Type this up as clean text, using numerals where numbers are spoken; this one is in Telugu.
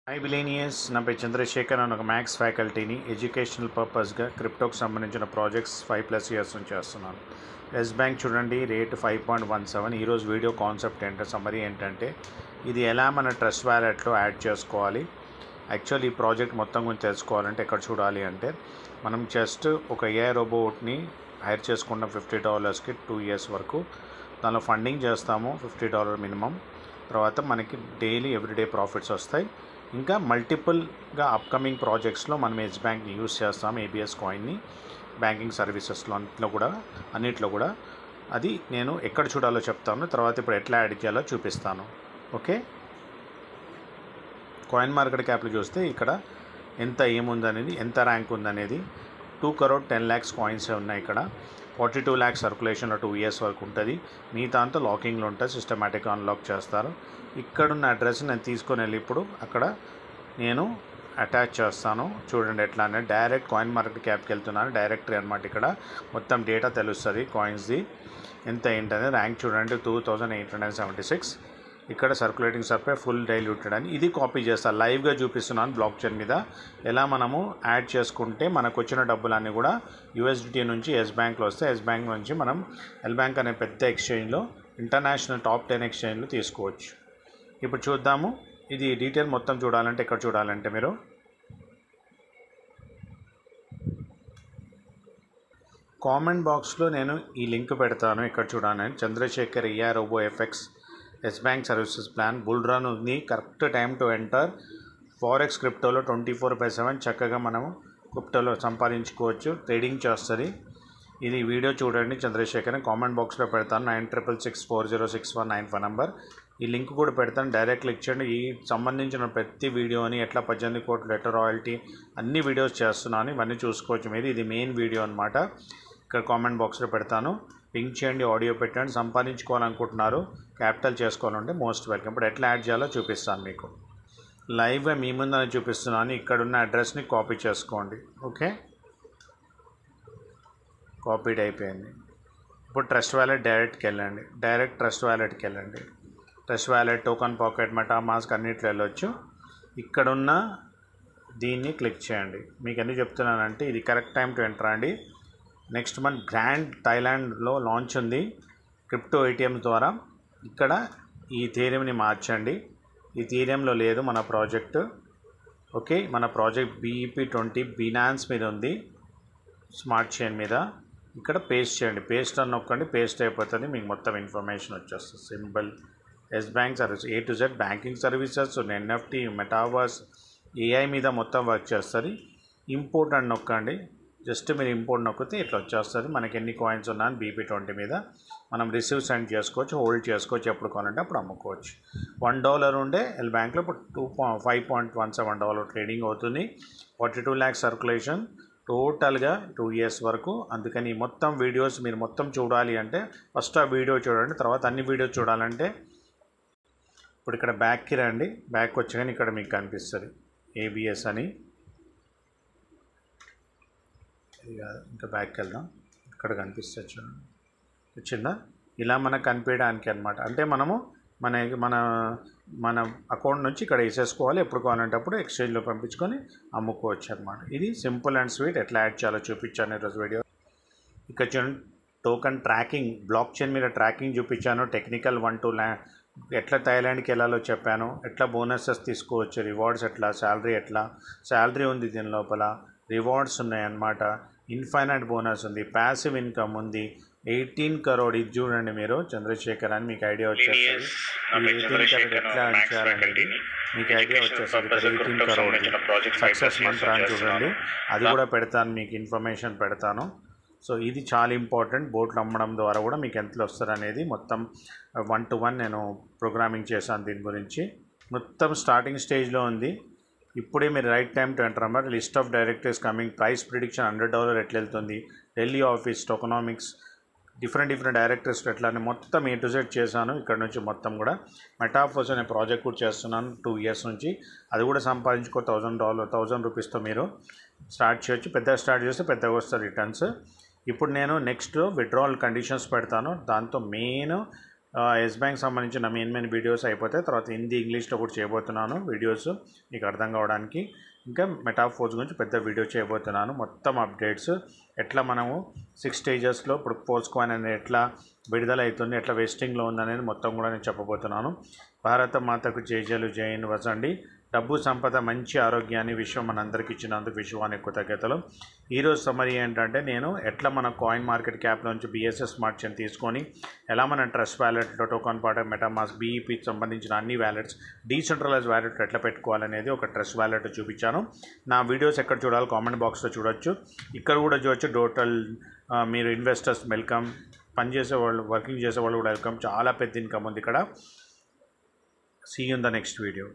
హాయ్ బిలీనియస్, నా పేరు చంద్రశేఖర్. నేను ఒక మ్యాథ్స్ ఫ్యాకల్టీని. ఎడ్యుకేషనల్ పర్పస్గా క్రిప్టోకి సంబంధించిన ప్రాజెక్ట్స్ 5+ ఇయర్స్ నుంచి చేస్తున్నాను. ఎస్ బ్యాంక్ చూడండి, రేట్ 5.17. ఈరోజు వీడియో కాన్సెప్ట్ సమ్మరీ ఏంటంటే ఇది ఎలా మన ట్రస్ట్ వ్యాలెట్లో యాడ్ చేసుకోవాలి. యాక్చువల్లీ ఈ ప్రాజెక్ట్ మొత్తం గురించి తెలుసుకోవాలంటే ఎక్కడ చూడాలి అంటే, మనం జస్ట్ ఒక AI రోబోట్ని హైర్ చేసుకున్న $50కి 2 years వరకు దానిలో ఫండింగ్ చేస్తాము. $50 మినిమం. తర్వాత మనకి డైలీ ఎవ్రీడే ప్రాఫిట్స్ వస్తాయి. ఇంకా మల్టిపుల్గా అప్కమింగ్ ప్రాజెక్ట్స్లో మనం ఎస్ బ్యాంక్ని యూస్ చేస్తాం. ABS కాయిన్ని బ్యాంకింగ్ సర్వీసెస్లో అన్నిట్లో కూడా అది నేను ఎక్కడ చూడాలో చెప్తాను. తర్వాత ఇప్పుడు ఎట్లా యాడ్ చేయాలో చూపిస్తాను. ఓకే, కాయిన్ మార్కెట్ క్యాప్లో చూస్తే ఇక్కడ ఎంత ఏముందనేది, ఎంత ర్యాంక్ ఉందనేది 2 crore 10 lakhs కాయిన్స్ ఉన్నాయి. ఇక్కడ 42 lakhs సర్కులేషన్లో 2 years వరకు ఉంటుంది. మిగతా అంతా లాకింగ్లో ఉంటుంది, సిస్టమేటిక్గా అన్లాక్ చేస్తారు. ఇక్కడున్న అడ్రస్ నేను తీసుకొని వెళ్ళి ఇప్పుడు అక్కడ నేను అటాచ్ చేస్తాను. చూడండి ఎట్లా అంటే డైరెక్ట్ కాయిన్ మార్కెట్ క్యాప్కి వెళ్తున్నాను. డైరెక్టరీ అనమాట. ఇక్కడ మొత్తం డేటా తెలుస్తుంది, కాయిన్స్ది ఎంత ఏంటనేది. ర్యాంక్ చూడండి 2876. ఇక్కడ సర్క్యులేటింగ్ సర్పై ఫుల్ డైల్యూటెడ్ అని ఇది కాపీ చేస్తాను. లైవ్గా చూపిస్తున్నాను బ్లాక్ చైన్ మీద ఎలా మనము యాడ్ చేసుకుంటే మనకు వచ్చిన డబ్బులన్నీ కూడా USDT నుంచి ఎస్ బ్యాంక్లో వస్తే ఎస్ బ్యాంక్ నుంచి మనం ఎల్ బ్యాంక్ అనే పెద్ద ఎక్స్చేంజ్లో, ఇంటర్నేషనల్ టాప్ 10 ఎక్స్చేంజ్లో తీసుకోవచ్చు. ఇప్పుడు చూద్దాము. ఇది డీటెయిల్ మొత్తం చూడాలంటే ఎక్కడ చూడాలంటే మీరు కామెంట్ బాక్స్లో నేను ఈ లింక్ పెడతాను. ఇక్కడ చూడాలని Chandrashekar AI robo FX S bank services plan bull run ఉంది. Correct time to enter. Forex క్రిప్టోలో 24/7 చక్కగా మనము క్రిప్టోలో సంపాదించుకోవచ్చు. ట్రేడింగ్ చేస్తుంది. ఇది వీడియో చూడండి. చంద్రశేఖర్ కామెంట్ బాక్స్లో పెడతాను. 96640619 నెంబర్. ఈ లింక్ కూడా పెడతాను. డైరెక్ట్ క్లిక్ చేయండి. ఈ సంబంధించిన ప్రతి వీడియోని ఎట్లా 18 కోట్ల లెటర్ రాయల్టీ అన్ని వీడియోస్ చేస్తున్నాను. ఇవన్నీ చూసుకోవచ్చు మీరు. ఇది మెయిన్ వీడియో అనమాట. ఇక్కడ కామెంట్ బాక్స్లో పెడతాను. పింక్ చేయండి, ఆడియో పెట్టండి. సంపాదించుకోవాలనుకుంటున్నారు, క్యాపిటల్ చేసుకోవాలంటే మోస్ట్ వెల్కమ్. ఇప్పుడు ఎట్లా యాడ్ చేయాలో చూపిస్తాను మీకు. లైవ్గా మీ ముందని చూపిస్తున్నాను. ఇక్కడున్న అడ్రస్ని కాపీ చేసుకోండి. ఓకే, కాపీడ్ అయిపోయింది. ఇప్పుడు ట్రస్ట్ వ్యాలెట్ డైరెక్ట్కి వెళ్ళండి. డైరెక్ట్ ట్రస్ట్ వ్యాలెట్కి వెళ్ళండి. Trust Wallet, TokenPocket, MetaMask అన్నిట్లో వెళ్ళొచ్చు. ఇక్కడున్న దీన్ని క్లిక్ చేయండి. మీకు ఎందుకు చెప్తున్నానంటే ఇది కరెక్ట్ టైం టు ఎంటర్ అండి. నెక్స్ట్ మంత్ గ్రాండ్ థాయిలాండ్లో లాంచ్ ఉంది క్రిప్టో ATM ద్వారా. ఇక్కడ ఈ థీరియంని మార్చండి. ఈ థీరియంలో లేదు మన ప్రాజెక్ట్. ఓకే, మన ప్రాజెక్ట్ BEP20 బినాన్స్ మీద ఉంది, స్మార్ట్ చైన్ మీద. ఇక్కడ పేస్ట్ చేయండి. పేస్ట్ అని నొక్కండి, పేస్ట్ అయిపోతుంది. మీకు మొత్తం ఇన్ఫర్మేషన్ వచ్చేస్తుంది. Simple Yes bank service A to Z banking services, NFT, metaverse, AI మీద మొత్తం వర్క్ చేస్తుంది. ఇంపోర్ట్ అని నొక్కండి. జస్ట్ మీరు ఇంపోర్ట్ నొక్కితే ఇట్లా వచ్చేస్తుంది. మనకి ఎన్ని కాయిన్స్ ఉన్నాయని BEP20 మీద మనం రిసీవ్ సెండ్ చేసుకోవచ్చు, హోల్డ్ చేసుకోవచ్చు. ఎప్పుడు కావాలంటే అప్పుడు అమ్ముకోవచ్చు. $1 ఉండే ఎల్ బ్యాంక్లో ఇప్పుడు $5.17 ట్రేడింగ్ అవుతుంది. 42 lakhs సర్కులేషన్ టోటల్గా 2 years వరకు. అందుకని మొత్తం వీడియోస్ మీరు మొత్తం చూడాలి అంటే ఫస్ట్ ఆ వీడియో చూడండి. తర్వాత అన్ని వీడియోస్ చూడాలంటే ఇప్పుడు ఇక్కడ బ్యాక్కి రండి. బ్యాక్ వచ్చాక ఇక్కడ మీకు కనిపిస్తుంది ABS అని. ఇది కాదు, ఇంకా బ్యాక్కి వెళ్దాం. ఇక్కడ కనిపిస్తుంది చూడండి, వచ్చిందా? ఇలా మనకు కనిపించడానికి అనమాట. అంటే మనము మన అకౌంట్ నుంచి ఇక్కడ వేసేసుకోవాలి. ఎప్పుడు కావాలంటే అప్పుడు ఎక్స్చేంజ్లో పంపించుకొని అమ్ముకోవచ్చు అనమాట. ఇది సింపుల్ అండ్ స్వీట్. ఎట్లా యాడ్ చేయాలో చూపించాను ఈరోజు వీడియో. ఇక్కడ చూడండి, టోకన్ ట్రాకింగ్, బ్లాక్ చైన్ మీద ట్రాకింగ్ చూపించాను. టెక్నికల్ 1 to ఎట్లా థాయిలాండ్కి వెళ్ళాలో చెప్పాను. ఎట్లా బోనసెస్ తీసుకోవచ్చు, రివార్డ్స్ ఎట్లా, శాలరీ ఉంది దీని లోపల, రివార్డ్స్ ఉన్నాయన్నమాట. ఇన్ఫైనైట్ బోనస్ ఉంది, ప్యాసివ్ ఇన్కమ్ ఉంది. 18 crore ఇది చూడండి మీరు. చంద్రశేఖర్ అని మీకు ఐడియా వచ్చేస్తుంది. 18 crore ఎట్లా చేయాలనేది మీకు ఐడియా వచ్చేస్తుంది. 18 crore సక్సెస్ మంత్ర అని చూడండి. అది కూడా పెడతాను, మీకు ఇన్ఫర్మేషన్ పెడతాను. సో ఇది చాలా ఇంపార్టెంట్. బోట్లు అమ్మడం ద్వారా కూడా మీకు ఎంత వస్తారు అనేది మొత్తం 1 to 1 నేను ప్రోగ్రామింగ్ చేశాను. దీని గురించి మొత్తం స్టార్టింగ్ స్టేజ్లో ఉంది. ఇప్పుడే మీరు రైట్ టైం టు ఎంటర్ అన్నమాట. List of directors coming, price prediction $100 ఎట్లా వెళ్తుంది, Delhi office, tokenomics, different directors ఎట్లా అని మొత్తం A to Z చేశాను. ఇక్కడ నుంచి మొత్తం కూడా మెటాఫోర్స్ అనే ప్రాజెక్ట్ కూడా చేస్తున్నాను 2 years నుంచి. అది కూడా సంపాదించుకో $1,000 మీరు స్టార్ట్ చేయొచ్చు. పెద్దగా స్టార్ట్ చేస్తే పెద్దగా వస్తుంది రిటర్న్స్. ఇప్పుడు నేను నెక్స్ట్ విత్డ్రావల్ కండిషన్స్ పెడతాను. దాంతో మెయిన్ ఎస్ బ్యాంక్ సంబంధించిన మెయిన్ వీడియోస్ అయిపోతే తర్వాత హిందీ ఇంగ్లీష్లో కూడా చేయబోతున్నాను వీడియోస్ మీకు అర్థం కావడానికి. ఇంకా మెటాఫోర్స్ గురించి పెద్ద వీడియో చేయబోతున్నాను. మొత్తం అప్డేట్స్ ఎట్లా మనము 6 స్టేజెస్లో ఇప్పుడు ఫోర్స్ కాయిన్ అనేది ఎట్లా విడుదల అవుతుంది, ఎట్లా వెస్టింగ్లో ఉందనేది మొత్తం కూడా నేను చెప్పబోతున్నాను. భారత మాతకు జైజలు జైన్ వసండి. డబ్బు సంపద మంచి ఆరోగ్యాన్ని విశ్వం మనందరికి ఇచ్చినందుకు విశ్వానికి కృతజ్ఞతలు. ఈరోజు సమరీ ఏంటంటే నేను ఎట్లా మన కాయిన్ మార్కెట్ క్యాప్లోంచి BSS స్మార్ట్ చైన్ తీసుకొని ఎలా మన ట్రస్ట్ వ్యాలెట్లో టోకన్ పాట మెటామాస్క్ BEPకి సంబంధించిన అన్ని వ్యాలెట్స్ డీసెంట్రలైజ్ వ్యాలెట్ ఎట్లా పెట్టుకోవాలనేది ఒక ట్రస్ట్ వ్యాలెట్ చూపించాను. నా వీడియోస్ ఎక్కడ చూడాలి కామెంట్ బాక్స్లో చూడొచ్చు, ఇక్కడ కూడా చూడొచ్చు. టోటల్ మీరు ఇన్వెస్టర్స్ వెల్కమ్, పనిచేసే వాళ్ళు వర్కింగ్ చేసే వాళ్ళు కూడా వెల్కమ్. చాలా పెద్ద ఇన్కమ్ ఉంది ఇక్కడ. See you in the next video.